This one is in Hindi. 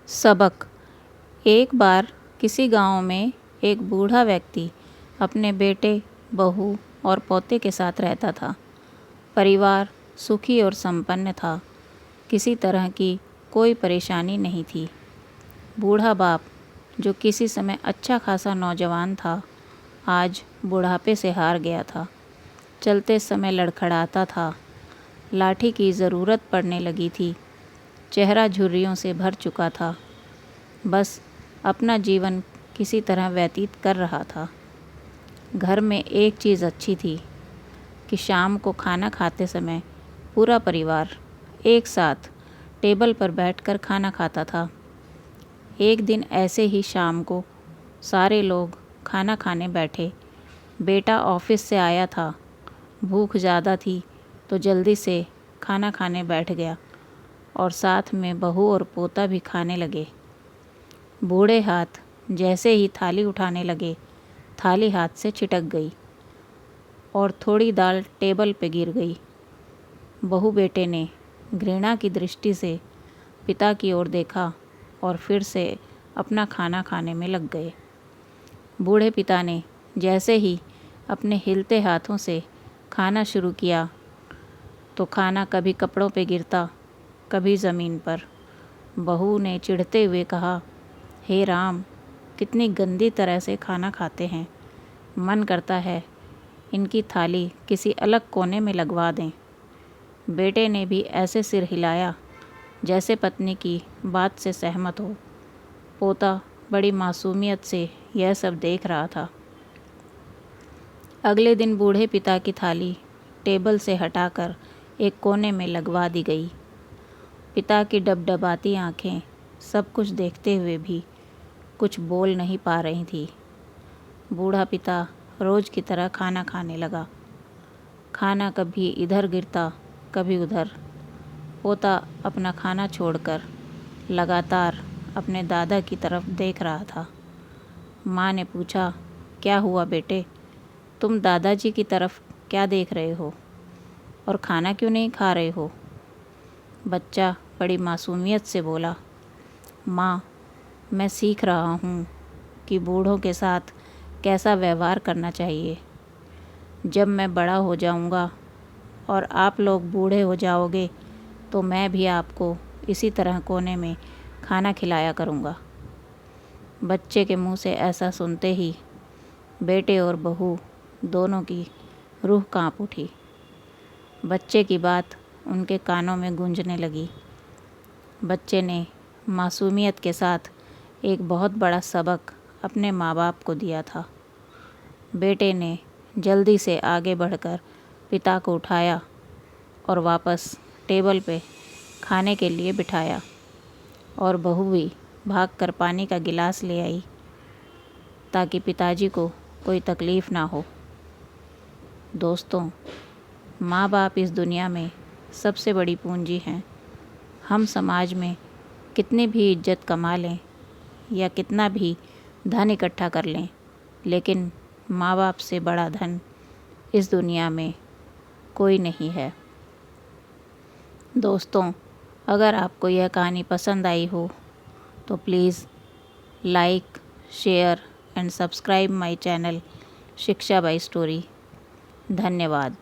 सबक। एक बार किसी गांव में एक बूढ़ा व्यक्ति अपने बेटे, बहू और पोते के साथ रहता था। परिवार सुखी और संपन्न था। किसी तरह की कोई परेशानी नहीं थी। बूढ़ा बाप, जो किसी समय अच्छा खासा नौजवान था, आज बुढ़ापे से हार गया था। चलते समय लड़खड़ाता था। लाठी की ज़रूरत पड़ने लगी थी। चेहरा झुर्रियों से भर चुका था। बस अपना जीवन किसी तरह व्यतीत कर रहा था। घर में एक चीज़ अच्छी थी कि शाम को खाना खाते समय पूरा परिवार एक साथ टेबल पर बैठकर खाना खाता था। एक दिन ऐसे ही शाम को सारे लोग खाना खाने बैठे। बेटा ऑफिस से आया था। भूख ज़्यादा थी तो जल्दी से खाना खाने बैठ गया और साथ में बहू और पोता भी खाने लगे। बूढ़े हाथ जैसे ही थाली उठाने लगे, थाली हाथ से छिटक गई और थोड़ी दाल टेबल पे गिर गई। बहू बेटे ने घृणा की दृष्टि से पिता की ओर देखा और फिर से अपना खाना खाने में लग गए। बूढ़े पिता ने जैसे ही अपने हिलते हाथों से खाना शुरू किया तो खाना कभी कपड़ों पे गिरता, कभी ज़मीन पर। बहू ने चिढ़ते हुए कहा, हे राम, कितनी गंदी तरह से खाना खाते हैं। मन करता है इनकी थाली किसी अलग कोने में लगवा दें। बेटे ने भी ऐसे सिर हिलाया जैसे पत्नी की बात से सहमत हो। पोता बड़ी मासूमियत से यह सब देख रहा था। अगले दिन बूढ़े पिता की थाली टेबल से हटाकर एक कोने में लगवा दी गई। पिता की डबडबाती आंखें सब कुछ देखते हुए भी कुछ बोल नहीं पा रही थी। बूढ़ा पिता रोज़ की तरह खाना खाने लगा। खाना कभी इधर गिरता, कभी उधर। पोता अपना खाना छोड़कर लगातार अपने दादा की तरफ देख रहा था। माँ ने पूछा, क्या हुआ बेटे, तुम दादाजी की तरफ क्या देख रहे हो और खाना क्यों नहीं खा रहे हो? बच्चा बड़ी मासूमियत से बोला, माँ, मैं सीख रहा हूँ कि बूढ़ों के साथ कैसा व्यवहार करना चाहिए। जब मैं बड़ा हो जाऊँगा और आप लोग बूढ़े हो जाओगे तो मैं भी आपको इसी तरह कोने में खाना खिलाया करूँगा। बच्चे के मुंह से ऐसा सुनते ही बेटे और बहू दोनों की रूह कांप उठी। बच्चे की बात उनके कानों में गूंजने लगी। बच्चे ने मासूमियत के साथ एक बहुत बड़ा सबक अपने माँ बाप को दिया था। बेटे ने जल्दी से आगे बढ़कर पिता को उठाया और वापस टेबल पे खाने के लिए बिठाया और बहू भी भागकर पानी का गिलास ले आई ताकि पिताजी को कोई तकलीफ़ ना हो। दोस्तों, माँ बाप इस दुनिया में सबसे बड़ी पूंजी हैं। हम समाज में कितनी भी इज्जत कमा लें या कितना भी धन इकट्ठा कर लें, लेकिन माँ बाप से बड़ा धन इस दुनिया में कोई नहीं है। दोस्तों, अगर आपको यह कहानी पसंद आई हो तो please like, share and subscribe my channel शिक्षा बाय स्टोरी। धन्यवाद।